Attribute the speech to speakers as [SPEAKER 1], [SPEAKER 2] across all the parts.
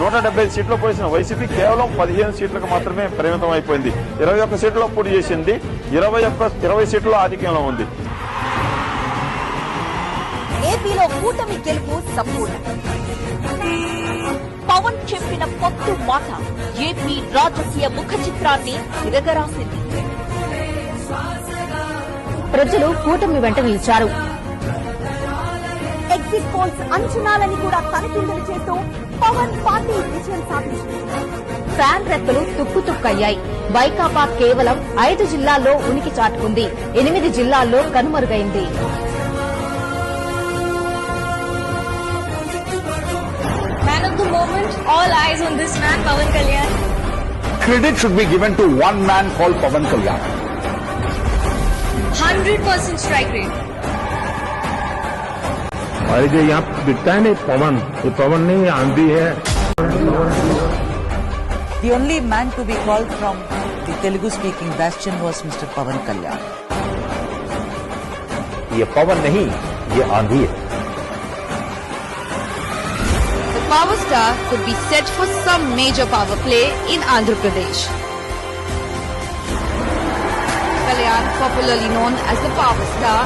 [SPEAKER 1] 175 సీట్లు పోసిన వైసీపీ కేవలం 15 సీట్లకు మాత్రమే పరిమితం అయిపోయింది. 21 సీట్లలో పోటీ చేసింది. 20 సీట్లలో ఆధిక్యంలో ఉంది.
[SPEAKER 2] ఏపీలో కూటమి గెలుపు సంపూర్ణ. పవన్ చెప్పిన పొత్తు మాట ఏపీ రాజకీయ ముఖ చిత్రాన్ని తిరగరాసింది.
[SPEAKER 3] ప్రజలు కూటమి వెంట నిలిచారు.
[SPEAKER 2] ఎగ్జిట్ పోల్స్ అంచనాలని కూడా తనిఖీలు చేస్తూ పవన్ పార్టీ విజయం సాధించింది.
[SPEAKER 3] ఫ్యాన్ రెక్కలు తుక్కుతుక్కయ్యాయి. వైకాపా కేవలం 5 జిల్లాల్లో ఉనికి చాటుకుంది. 8 జిల్లాల్లో కనుమరుగైంది.
[SPEAKER 4] Man of the moment, all eyes on this man, Pawan Kalyan.
[SPEAKER 5] Credit should be given to one man called Pawan Kalyan.
[SPEAKER 4] 100% strike rate.
[SPEAKER 6] और जो यहाँ दिखता है नहीं पवन, ये पवन नहीं आंधी है.
[SPEAKER 7] The only man to be called from the Telugu-speaking bastion was Mr. Pawan Kalyan.
[SPEAKER 5] ये पवन नहीं, ये आंधी है.
[SPEAKER 3] The power star could be set for some major power play in Andhra Pradesh. Kalyan, popularly known as the power star,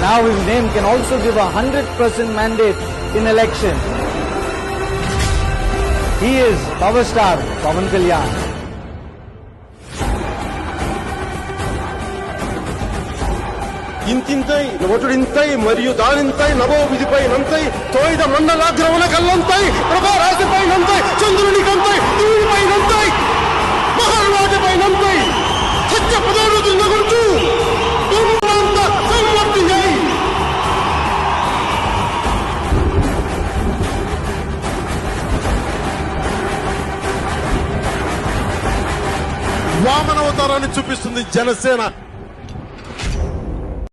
[SPEAKER 8] now his name can also give a 100% mandate in election. He is power star Pawan Kalyan.
[SPEAKER 9] ఇంతింతై నవటుడింతై మరియు దానింతై నవోవిధిపై నంతై తోయిద మండలాగ్రవణ కల్లంతై ప్రభా రాశిపై నంతై చంద్రుని కంతై భూమిపై నంతై మహారాజపై నంతై సత్య పదోరుదు నగుర్చు భూమంత సంవర్తించై వామనవతారాన్ని చూపిస్తుంది జనసేన.